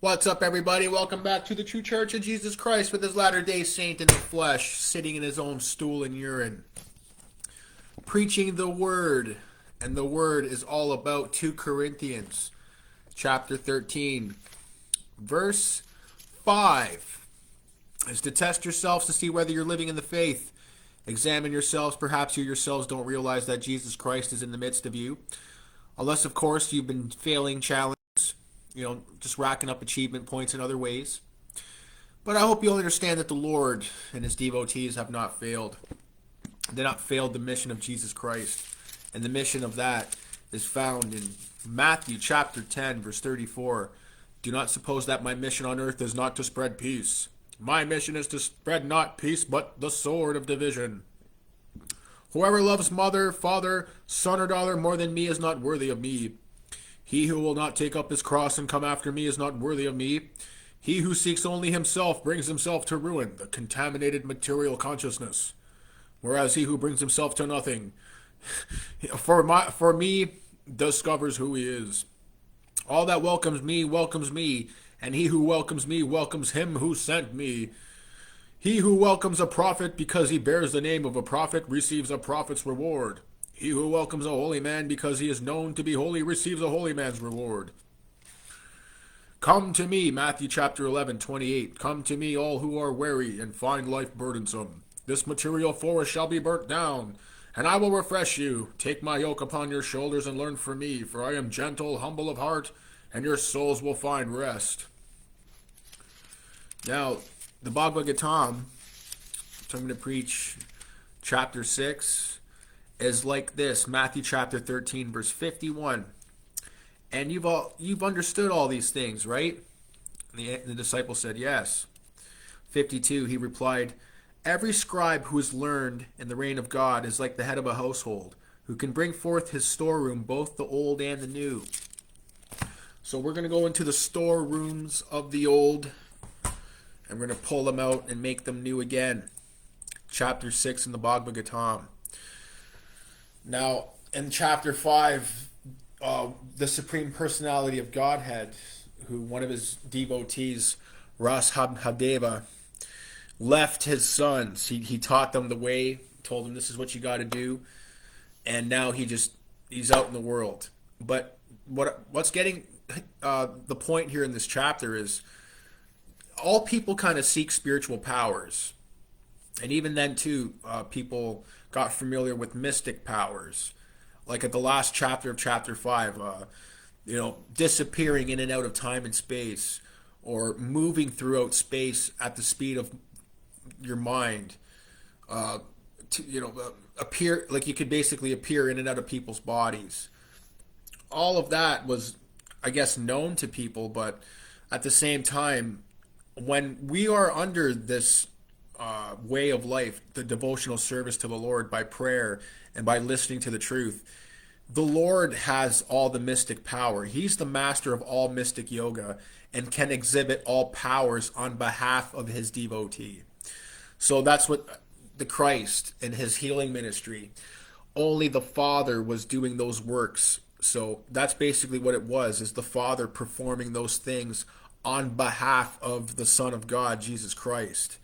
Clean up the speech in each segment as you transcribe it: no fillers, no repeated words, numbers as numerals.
What's up, everybody? Welcome back to the True Church of Jesus Christ with his latter-day saint in the flesh, sitting in his own stool and urine, preaching the Word. And the Word is all about 2 Corinthians chapter 13, verse 5. Is to test yourselves to see whether you're living in the faith. Examine yourselves. Perhaps you yourselves don't realize that Jesus Christ is in the midst of you. Unless, of course, you've been failing challenges, just racking up achievement points in other ways. But I hope you'll understand that the Lord and his devotees have not failed. They have not failed the mission of Jesus Christ. And the mission of that is found in Matthew chapter 10, verse 34. Do not suppose that my mission on earth is not to spread peace. My mission is to spread not peace, but the sword of division. Whoever loves mother, father, son, or daughter more than me is not worthy of me. He who will not take up his cross and come after me is not worthy of me. He who seeks only himself brings himself to ruin, the contaminated material consciousness. Whereas he who brings himself to nothing, for me, discovers who he is. All that welcomes me, and he who welcomes me welcomes him who sent me. He who welcomes a prophet because he bears the name of a prophet receives a prophet's reward. He who welcomes a holy man because he is known to be holy receives a holy man's reward. Come to me, Matthew chapter 11, 28. Come to me, all who are weary and find life burdensome. This material forest shall be burnt down, and I will refresh you. Take my yoke upon your shoulders and learn from me, for I am gentle, humble of heart, and your souls will find rest. Now, the Bhagavatam, which I'm going to preach, chapter 6, is like this. Matthew chapter 13, verse 51. And you've understood all these things, right? The disciple said, yes. 52, he replied, every scribe who is learned in the reign of God is like the head of a household, who can bring forth his storeroom, both the old and the new. So we're going to go into the storerooms of the old, and we're going to pull them out and make them new again. Chapter 6 in the Bhagavatam. Now, in chapter 5, the Supreme Personality of Godhead, who one of his devotees, Rashabhadeva, left his sons. He taught them the way, told them this is what you got to do, and now he's out in the world. But what's getting the point here in this chapter is all people kind of seek spiritual powers. And even then, too, people got familiar with mystic powers. Like at the last chapter of chapter 5, disappearing in and out of time and space, or moving throughout space at the speed of your mind. Appear, like you could basically appear in and out of people's bodies. All of that was, I guess, known to people, but at the same time, when we are under this way of life, the devotional service to the Lord by prayer and by listening to the truth, the Lord has all the mystic power. He's the master of all mystic yoga and can exhibit all powers on behalf of his devotee. So that's what the Christ in his healing ministry, only the Father was doing those works. So that's basically what it was, is the Father performing those things on behalf of the Son of God, Jesus Christ.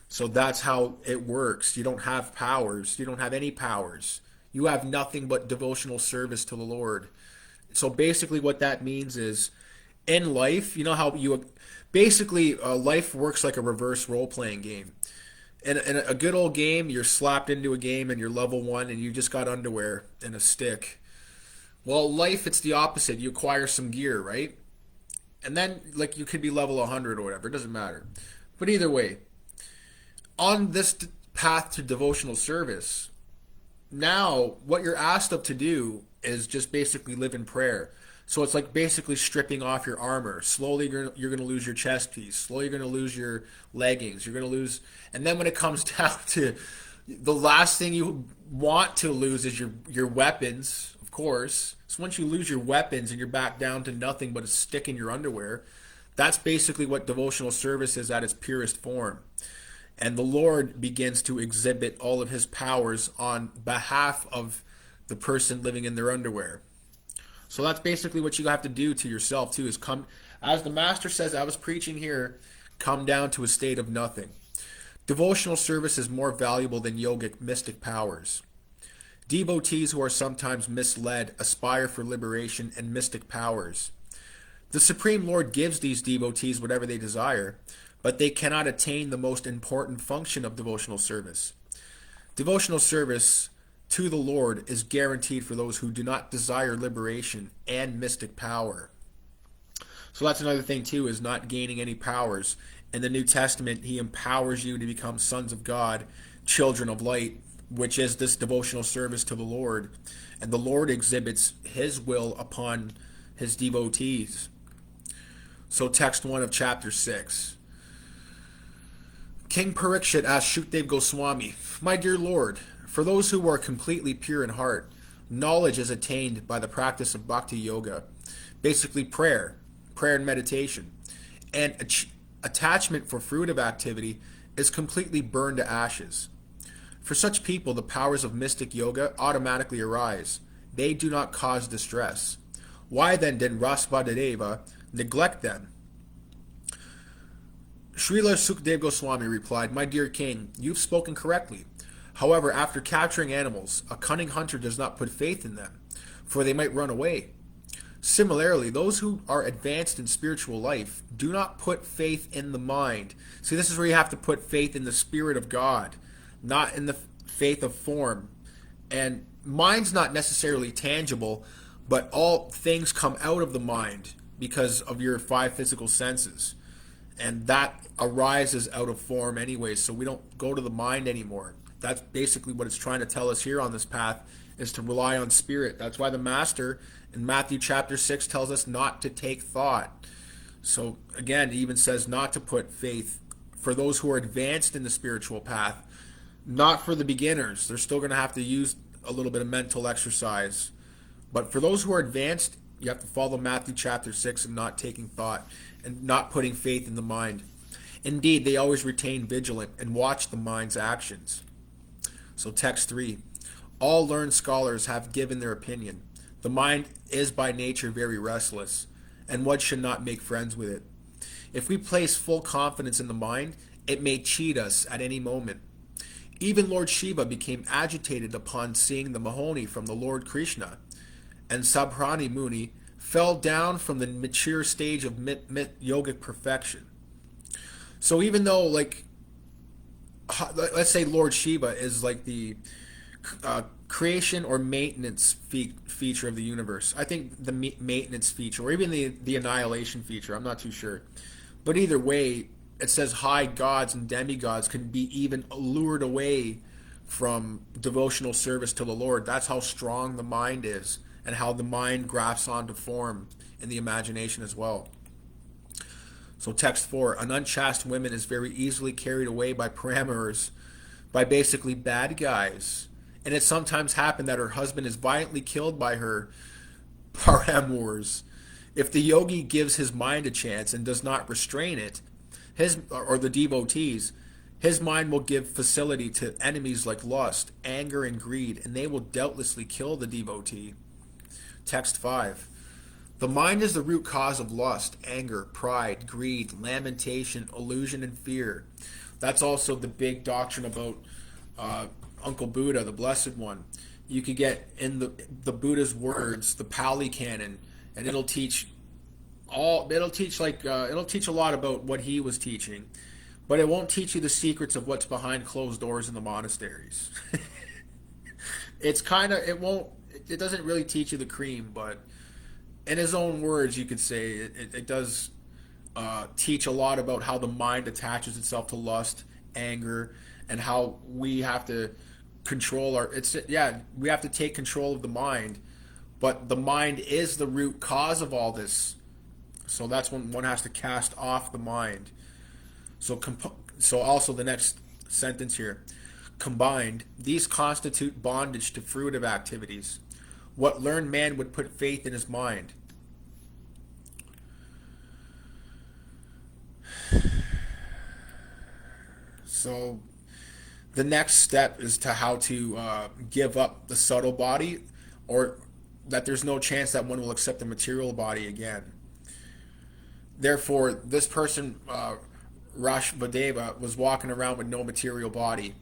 So that's how it works. You don't have powers. You don't have any powers. You have nothing but devotional service to the Lord. So basically what that means is, in life, you know how life works like a reverse role-playing game. In a good old game, you're slapped into a game and you're level 1 and you just got underwear and a stick. Well, life, it's the opposite. You acquire some gear, right? And then, like, you could be level 100 or whatever. It doesn't matter. But either way, on this path to devotional service, now what you're asked of to do is just basically live in prayer. So it's like basically stripping off your armor. Slowly you're going to lose your chest piece. Slowly you're going to lose your leggings. You're going to lose, and then when it comes down to the last thing you want to lose is your weapons, of course. So once you lose your weapons and you're back down to nothing but a stick in your underwear, that's basically what devotional service is at its purest form. And the Lord begins to exhibit all of his powers on behalf of the person living in their underwear. So that's basically what you have to do to yourself too, is come As the Master says, I was preaching here, come down to a state of nothing. Devotional service is more valuable than yogic mystic powers. Devotees who are sometimes misled aspire for liberation and mystic powers. The Supreme Lord gives these devotees whatever they desire, but they cannot attain the most important function of devotional service. Devotional service to the Lord is guaranteed for those who do not desire liberation and mystic power. So that's another thing too, is not gaining any powers. In the New Testament, he empowers you to become sons of God, children of light, which is this devotional service to the Lord. And the Lord exhibits his will upon his devotees. So text 1 of chapter 6. King Parikshit asked Shukdev Goswami, "My dear Lord, for those who are completely pure in heart, knowledge is attained by the practice of bhakti yoga, basically prayer and meditation, and attachment for fruitive activity is completely burned to ashes. For such people, the powers of mystic yoga automatically arise. They do not cause distress. Why then did Rasvadadeva neglect them?" Srila Sukdev Goswami replied, "My dear king, you've spoken correctly. However, after capturing animals, a cunning hunter does not put faith in them, for they might run away. Similarly, those who are advanced in spiritual life do not put faith in the mind." See, this is where you have to put faith in the Spirit of God, not in the faith of form. And mind's not necessarily tangible, but all things come out of the mind because of your 5 physical senses. And that arises out of form anyway, so we don't go to the mind anymore. That's basically what it's trying to tell us here on this path, is to rely on spirit. That's why the Master in Matthew chapter 6 tells us not to take thought. So again, it even says not to put faith for those who are advanced in the spiritual path, not for the beginners. They're still going to have to use a little bit of mental exercise. But for those who are advanced, you have to follow Matthew chapter 6 and not taking thought and not putting faith in the mind. Indeed, they always retain vigilant and watch the mind's actions. So text 3. All learned scholars have given their opinion. The mind is by nature very restless, and one should not make friends with it. If we place full confidence in the mind, it may cheat us at any moment. Even Lord Shiva became agitated upon seeing the Mahoni from the Lord Krishna, and Sabhrani Muni fell down from the mature stage of yogic perfection. So even though, like, let's say Lord Shiva is like the creation or maintenance feature of the universe. I think the maintenance feature, or even the annihilation feature, I'm not too sure. But either way, it says high gods and demigods can be even lured away from devotional service to the Lord. That's how strong the mind is, and how the mind grafts onto form in the imagination as well. So text 4, an unchaste woman is very easily carried away by parameters, by basically bad guys. And it sometimes happened that her husband is violently killed by her paramours. If the yogi gives his mind a chance and does not restrain it, or the devotees, his mind will give facility to enemies like lust, anger, and greed, and they will doubtlessly kill the devotee. Text 5. The mind is the root cause of lust, anger, pride, greed, lamentation, illusion, and fear. That's also the big doctrine about Uncle Buddha, the Blessed One. You could get in the Buddha's words, the Pali Canon, and it'll teach a lot about what he was teaching, but it won't teach you the secrets of what's behind closed doors in the monasteries. It doesn't really teach you the cream, but in his own words, you could say it does teach a lot about how the mind attaches itself to lust, anger, and how we have to control we have to take control of the mind, but the mind is the root cause of all this. So that's when one has to cast off the mind. So also the next sentence here. Combined, these constitute bondage to fruitive activities. What learned man would put faith in his mind? So the next step is to how to give up the subtle body, or that there's no chance that one will accept the material body again. Therefore, this person, Rashvadeva, was walking around with no material body.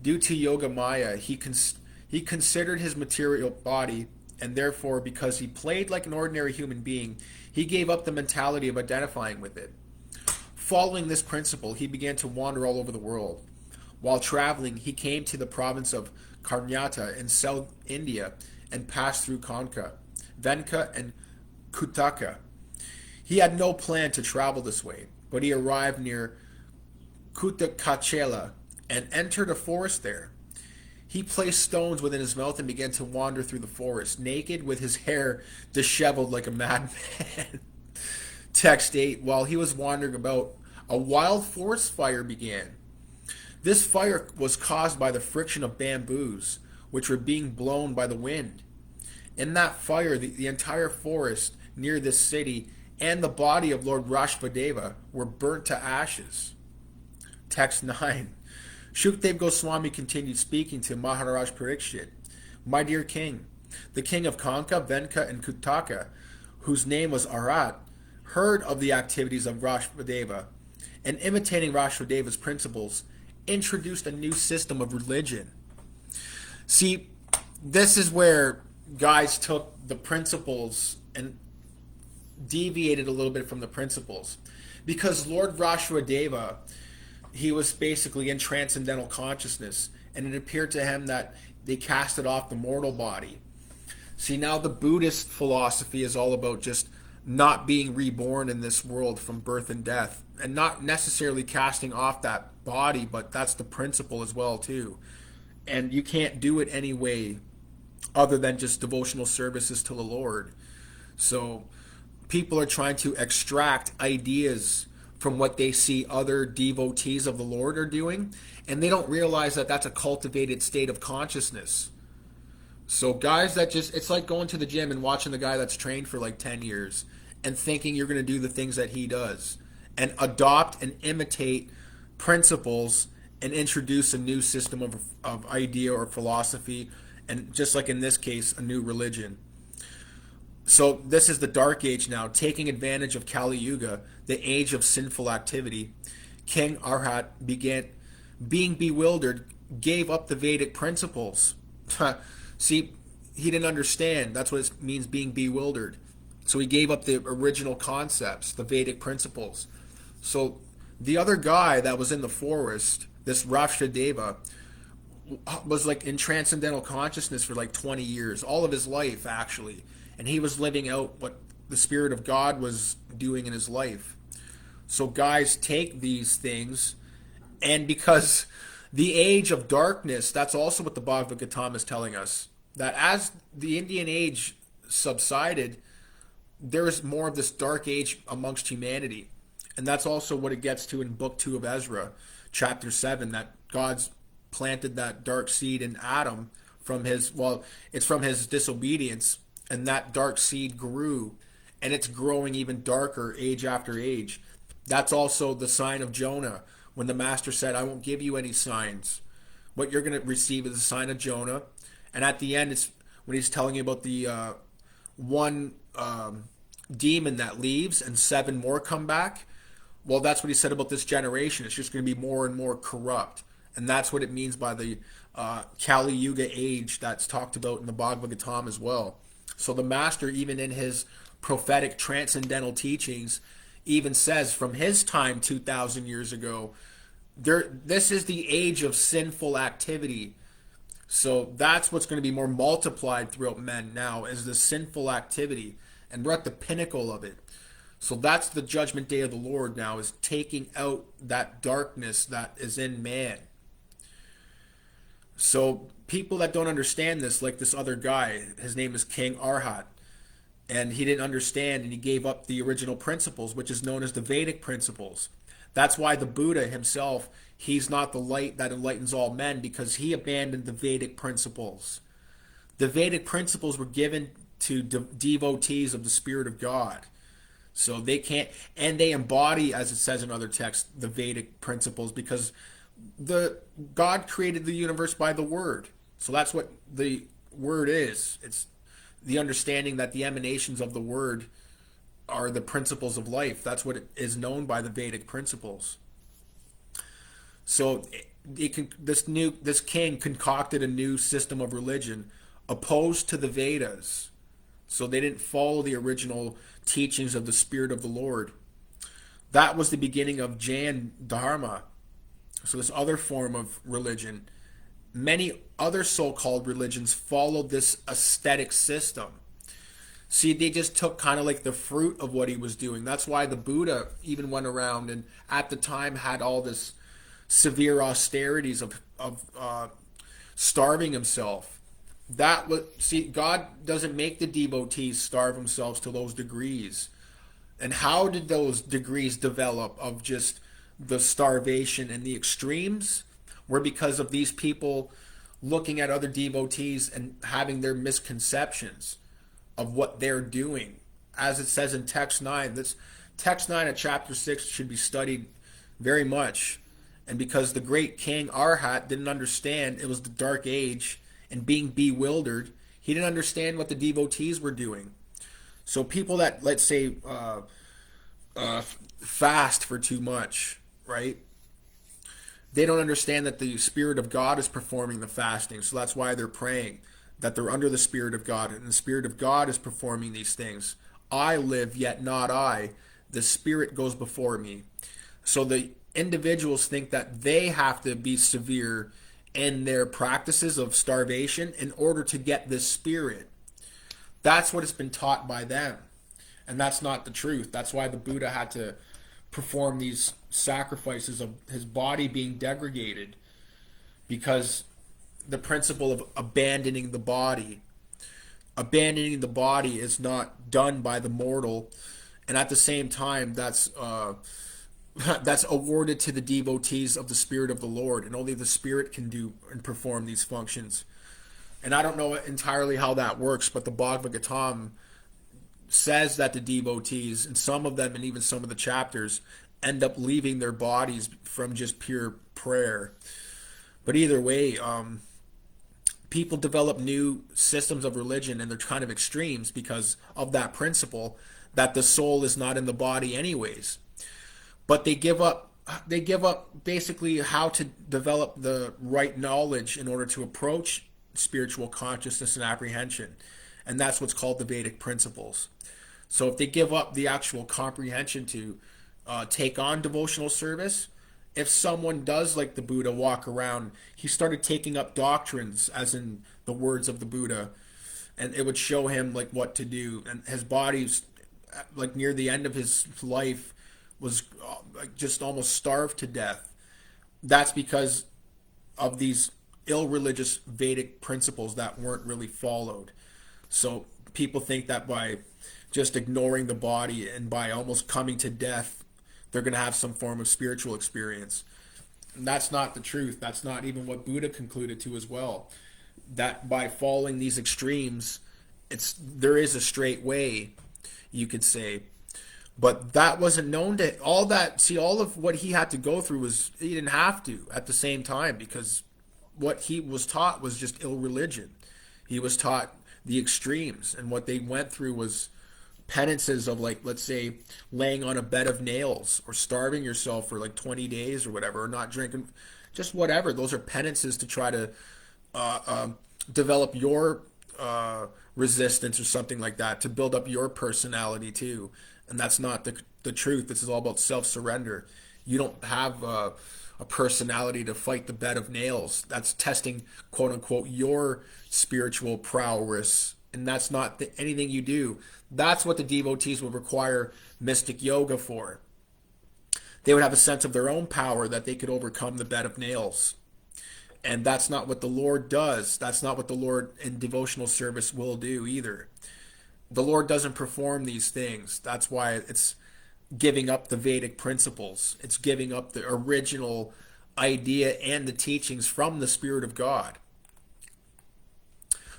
Due to Yoga Maya, he considered his material body, and therefore, because he played like an ordinary human being, he gave up the mentality of identifying with it. Following this principle, he began to wander all over the world. While traveling, he came to the province of Karnataka in South India and passed through Kanka, Venka, and Kutaka. He had no plan to travel this way, but he arrived near Kutakachela and entered a forest there. He placed stones within his mouth and began to wander through the forest, naked with his hair disheveled like a madman. Text 8. While he was wandering about, a wild forest fire began. This fire was caused by the friction of bamboos, which were being blown by the wind. In that fire, the entire forest near this city and the body of Lord Rashvadeva were burnt to ashes. Text 9. Shukdev Goswami continued speaking to Maharaj Parikshit. My dear king, the king of Kanka, Venka, and Kutaka, whose name was Arat, heard of the activities of Rashvadeva, and imitating Rashvadeva's principles, introduced a new system of religion. See, this is where guys took the principles and deviated a little bit from the principles. Because Lord Rashvadeva, he was basically in transcendental consciousness, and it appeared to him that they casted off the mortal body. See, now the Buddhist philosophy is all about just not being reborn in this world from birth and death, and not necessarily casting off that body, but that's the principle as well too. And you can't do it any way other than just devotional services to the Lord. So people are trying to extract ideas from what they see other devotees of the Lord are doing, and they don't realize that that's a cultivated state of consciousness. So guys that just, it's like going to the gym and watching the guy that's trained for like 10 years and thinking you're going to do the things that he does and adopt and imitate principles and introduce a new system of idea or philosophy, and just like in this case, a new religion. So this is the dark age now, taking advantage of Kali Yuga, the age of sinful activity. King Arhat began being bewildered, gave up the Vedic principles. See, he didn't understand. That's what it means, being bewildered. So he gave up the original concepts, the Vedic principles. So the other guy that was in the forest, this Rashvadeva, was like in transcendental consciousness for like 20 years, all of his life actually. And he was living out what the Spirit of God was doing in his life. So guys, take these things, and because the age of darkness, that's also what the Bhagavatam is telling us, that as the Indian age subsided, there is more of this dark age amongst humanity. And that's also what it gets to in Book 2 of Ezra, chapter 7, that God's planted that dark seed in Adam from his, well, it's from his disobedience, and that dark seed grew, and it's growing even darker age after age. That's also the sign of Jonah, when the master said, I won't give you any signs. What you're going to receive is the sign of Jonah. And at the end, it's when he's telling you about the one demon that leaves and 7 more come back. Well, that's what he said about this generation. It's just going to be more and more corrupt. And that's what it means by the Kali Yuga age that's talked about in the Bhagavatam as well. So the master, even in his prophetic transcendental teachings, even says from his time 2,000 years ago, this is the age of sinful activity. So that's what's going to be more multiplied throughout men now, is the sinful activity. And we're at the pinnacle of it. So that's the judgment day of the Lord now, is taking out that darkness that is in man. So people that don't understand this, like this other guy, his name is King Arhat, and he didn't understand, and he gave up the original principles, which is known as the Vedic principles. That's why the Buddha himself, he's not the light that enlightens all men, because he abandoned the Vedic principles. The Vedic principles were given to devotees of the Spirit of God. So they can't, and they embody, as it says in other texts, the Vedic principles, because God created the universe by the Word. So that's what the Word is. It's the understanding that the emanations of the Word are the principles of life. That's what is known by the Vedic principles. So this king concocted a new system of religion opposed to the Vedas. So they didn't follow the original teachings of the Spirit of the Lord. That was the beginning of Jain Dharma. So this other form of religion. Many other so-called religions followed this aesthetic system. See, they just took kind of like the fruit of what he was doing. That's why the Buddha even went around and at the time had all this severe austerities of starving himself. That was, see, God doesn't make the devotees starve themselves to those degrees. And how did those degrees develop of just the starvation and the extremes? Were because of these people looking at other devotees and having their misconceptions of what they're doing. As it says in text 9, this text 9 of chapter 6 should be studied very much. And because the great king Arhat didn't understand, it was the dark age, and being bewildered, he didn't understand what the devotees were doing. So people that, let's say, fast for too much, right? They don't understand that the Spirit of God is performing the fasting. So that's why they're praying, that they're under the Spirit of God, and the Spirit of God is performing these things. I live, yet not I. The Spirit goes before me. So the individuals think that they have to be severe in their practices of starvation in order to get this Spirit. That's what has been taught by them. And that's not the truth. That's why the Buddha had to perform these sacrifices of his body being degraded, because the principle of abandoning the body. Abandoning the body is not done by the mortal, and at the same time, that's awarded to the devotees of the Spirit of the Lord, and only the Spirit can do and perform these functions. And I don't know entirely how that works, but the Bhagavatam says that the devotees, and some of them, and even some of the chapters, end up leaving their bodies from just pure prayer. But either way, people develop new systems of religion, and they're kind of extremes because of that principle that the soul is not in the body anyways. But they give up basically how to develop the right knowledge in order to approach spiritual consciousness and apprehension. And that's what's called the Vedic principles. So if they give up the actual comprehension to take on devotional service, if someone does, like the Buddha, walk around, he started taking up doctrines, as in the words of the Buddha, and it would show him like what to do. And his body's like near the end of his life was like just almost starved to death. That's because of these ill-religious Vedic principles that weren't really followed. So people think that by just ignoring the body and by almost coming to death, they're going to have some form of spiritual experience. And that's not the truth. That's not even what Buddha concluded to as well. That by following these extremes, there is a straight way, you could say. But that wasn't known to all that. See, all of what he had to go through was he didn't have to at the same time, because what he was taught was just ill religion. He was taught the extremes, and what they went through was penances of, like, let's say, laying on a bed of nails or starving yourself for like 20 days or whatever, or not drinking, just whatever. Those are penances to try to develop your resistance or something like that, to build up your personality too. And that's not the truth. This is all about self-surrender. You don't have a personality to fight the bed of nails. That's testing, quote unquote, your spiritual prowess. And that's not anything you do. That's what the devotees would require mystic yoga for. They would have a sense of their own power that they could overcome the bed of nails. And that's not what the Lord does. That's not what the Lord in devotional service will do either. The Lord doesn't perform these things. That's why it's giving up the Vedic principles. It's giving up the original idea and the teachings from the Spirit of God.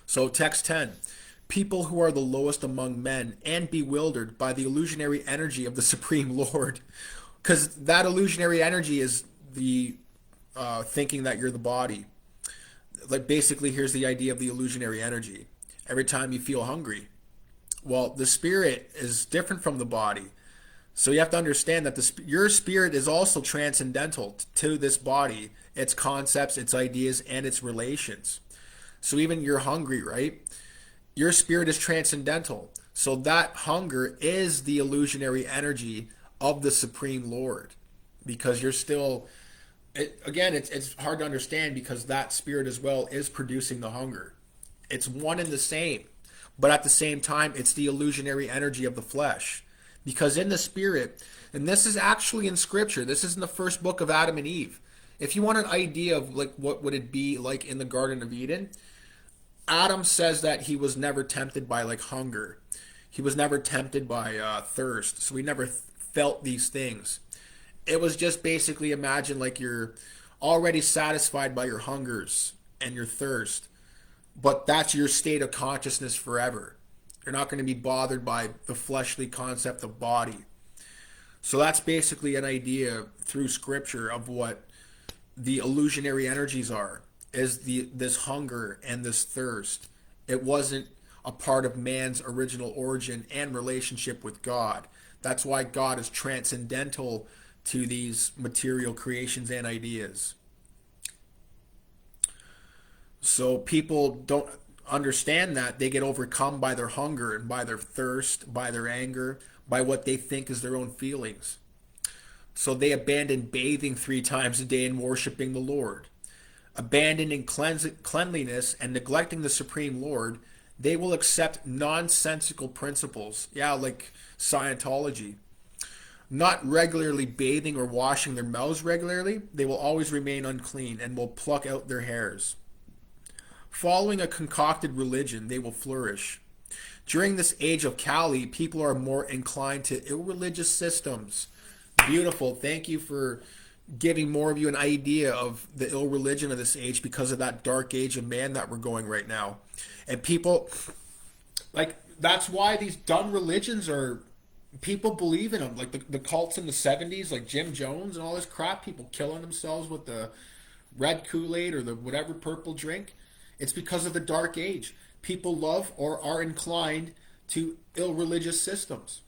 So text 10. People who are the lowest among men and bewildered by the illusionary energy of the Supreme Lord. Because that illusionary energy is the thinking that you're the body. Like, basically, here's the idea of the illusionary energy. Every time you feel hungry, Well, the spirit is different from the body. So you have to understand that your spirit is also transcendental to this body, its concepts, its ideas, and its relations. So even you're hungry, right? Your spirit is transcendental. So that hunger is the illusionary energy of the Supreme Lord. Because you're still, it's hard to understand because that spirit as well is producing the hunger. It's one and the same. But at the same time, it's the illusionary energy of the flesh. Because in the spirit, and this is actually in scripture, this is in the first book of Adam and Eve. If you want an idea of like what would it be like in the Garden of Eden, Adam says that he was never tempted by like hunger. He was never tempted by thirst. So he never felt these things. It was just basically imagine like you're already satisfied by your hungers and your thirst, but that's your state of consciousness forever. You're not going to be bothered by the fleshly concept of body. So that's basically an idea through scripture of what the illusionary energies are, is this hunger and this thirst. It wasn't a part of man's original origin and relationship with God. That's why God is transcendental to these material creations and ideas. So people don't understand that. They get overcome by their hunger and by their thirst, by their anger, by what they think is their own feelings. So they abandon bathing 3 times a day and worshiping the Lord. Abandoning cleanliness and neglecting the Supreme Lord, they will accept nonsensical principles. Yeah, like Scientology. Not regularly bathing or washing their mouths regularly, they will always remain unclean and will pluck out their hairs. Following a concocted religion, they will flourish. During this age of Kali, people are more inclined to irreligious systems. Beautiful. Thank you for giving more of you an idea of the ill religion of this age because of that dark age of man that we're going right now. And people, like, that's why these dumb religions are, people believe in them. Like the cults in the 70s, like Jim Jones and all this crap, people killing themselves with the red Kool-Aid or the whatever purple drink. It's because of the dark age. People love or are inclined to ill religious systems.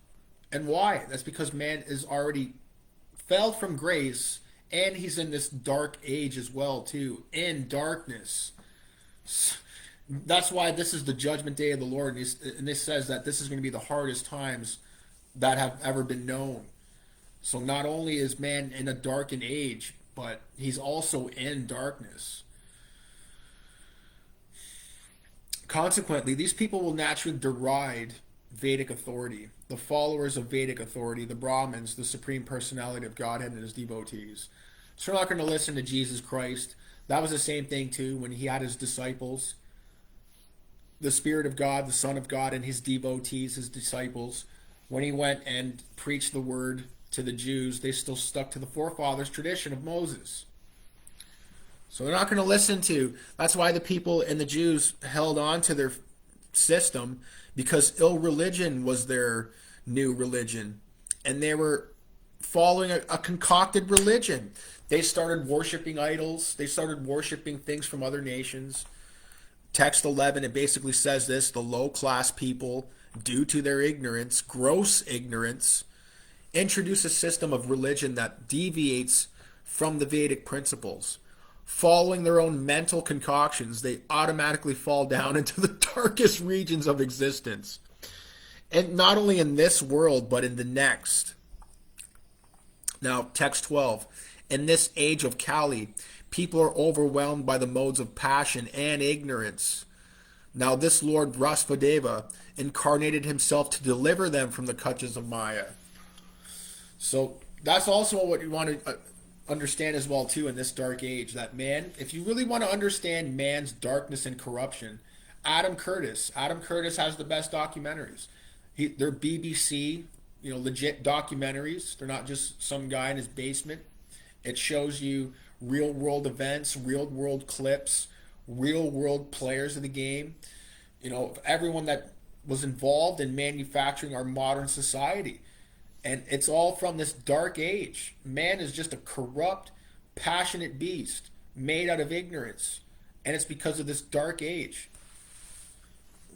And why? That's because man is already fell from grace, and he's in this dark age as well too, in darkness. That's why this is the judgment day of the Lord, and this says that this is going to be the hardest times that have ever been known. So not only is man in a darkened age, but he's also in darkness. Consequently, these people will naturally deride Vedic authority, the followers of Vedic authority, the Brahmins, the Supreme Personality of Godhead, and his devotees. So they're not going to listen to Jesus Christ. That was the same thing too when he had his disciples, the Spirit of God, the Son of God, and his devotees, his disciples. When he went and preached the word to the Jews, they still stuck to the forefathers' tradition of Moses. So they're not going to listen to. That's why the people and the Jews held on to their system, because ill religion was their new religion. And they were following a concocted religion. They started worshiping idols. They started worshiping things from other nations. Text 11, it basically says this: the low-class people, due to their ignorance, gross ignorance, introduce a system of religion that deviates from the Vedic principles. Following their own mental concoctions, they automatically fall down into the darkest regions of existence. And not only in this world, but in the next. Now, text 12. In this age of Kali, people are overwhelmed by the modes of passion and ignorance. Now, this Lord Vasudeva incarnated himself to deliver them from the clutches of Maya. So that's also what you want to understand as well too in this dark age, that man, if you really want to understand man's darkness and corruption, Adam Curtis has the best documentaries. They're BBC, legit documentaries. They're not just some guy in his basement. It shows you real world events, real world clips, real world players of the game, everyone that was involved in manufacturing our modern society. And it's all from this dark age. Man is just a corrupt, passionate beast made out of ignorance. And it's because of this dark age.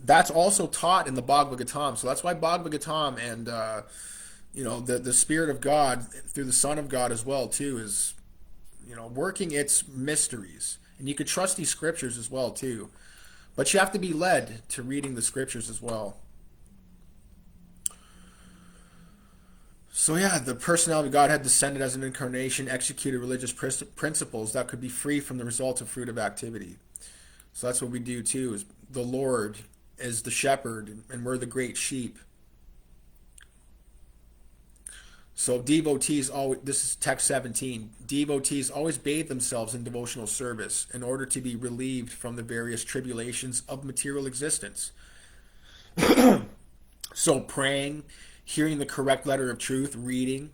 that's also taught in the Bhagavatam. So that's why Bhagavatam and the Spirit of God through the Son of God as well too is working its mysteries. And you could trust these scriptures as well too. But you have to be led to reading the scriptures as well. So yeah, the personality of God had descended as an incarnation, executed religious principles that could be free from the result of fruitive activity. So that's what we do too, is the Lord is the shepherd and we're the great sheep. So devotees always, this is text 17, devotees always bathe themselves in devotional service in order to be relieved from the various tribulations of material existence. So praying, hearing the correct letter of truth, reading,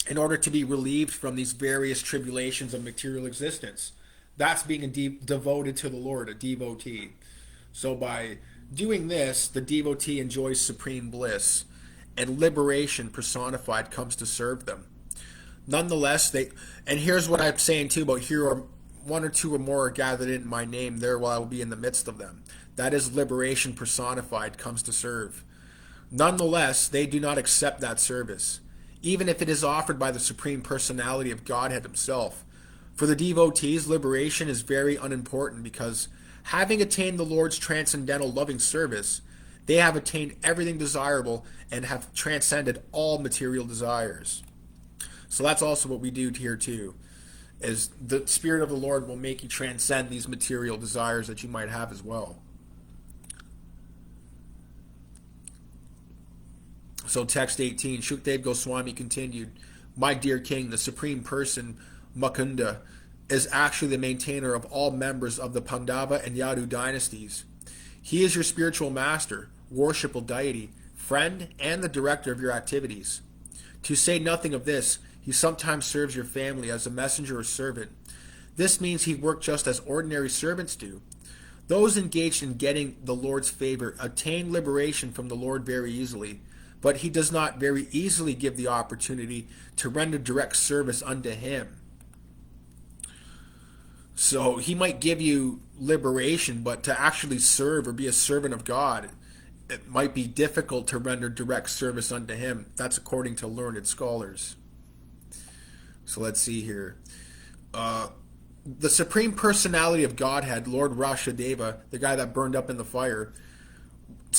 in order to be relieved from these various tribulations of material existence. That's being devoted to the Lord, a devotee. So by doing this, the devotee enjoys supreme bliss, and liberation personified comes to serve them. Nonetheless, and here's what I'm saying too about here are one or two or more are gathered in my name, there while I will be in the midst of them. That is liberation personified comes to serve. Nonetheless, they do not accept that service, even if it is offered by the Supreme Personality of Godhead himself. For the devotees, liberation is very unimportant because, having attained the Lord's transcendental loving service, they have attained everything desirable and have transcended all material desires. So that's also what we do here too, is the Spirit of the Lord will make you transcend these material desires that you might have as well. So text 18, Shukdev Goswami continued, my dear king, the Supreme Person, Mukunda, is actually the maintainer of all members of the Pandava and Yadu dynasties. He is your spiritual master, worshipful deity, friend, and the director of your activities. To say nothing of this, he sometimes serves your family as a messenger or servant. This means he worked just as ordinary servants do. Those engaged in getting the Lord's favor attain liberation from the Lord very easily, but he does not very easily give the opportunity to render direct service unto him. So he might give you liberation, but to actually serve or be a servant of God, it might be difficult to render direct service unto him. That's according to learned scholars. So let's see here. The Supreme Personality of Godhead, Lord Rashadeva, the guy that burned up in the fire,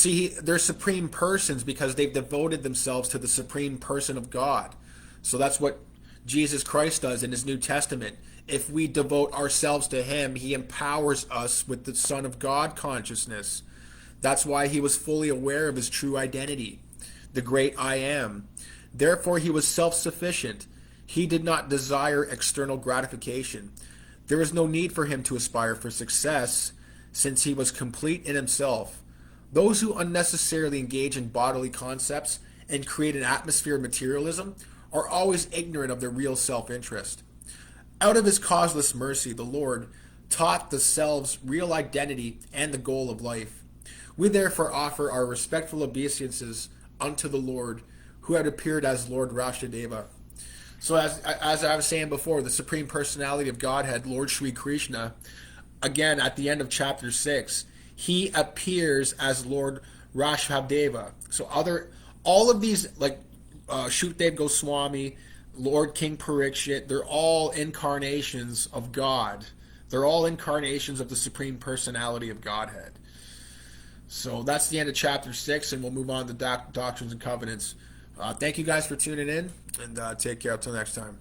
they're supreme persons because they've devoted themselves to the Supreme Person of God. So that's what Jesus Christ does in his New Testament. If we devote ourselves to him, he empowers us with the Son of God consciousness. That's why he was fully aware of his true identity, the great I am. Therefore, he was self-sufficient. He did not desire external gratification. There was no need for him to aspire for success, since he was complete in himself. Those who unnecessarily engage in bodily concepts and create an atmosphere of materialism are always ignorant of their real self-interest. Out of his causeless mercy, the Lord taught the self's real identity and the goal of life. We therefore offer our respectful obeisances unto the Lord, who had appeared as Lord Rashadeva. So as I was saying before, the Supreme Personality of Godhead, Lord Sri Krishna, again at the end of chapter 6, he appears as Lord Rashadeva. So all of these, like Shukdev Goswami, Lord King Parikshit, they're all incarnations of God. They're all incarnations of the Supreme Personality of Godhead. So that's the end of chapter 6, and we'll move on to Doctrines and Covenants. Thank you guys for tuning in, and take care until next time.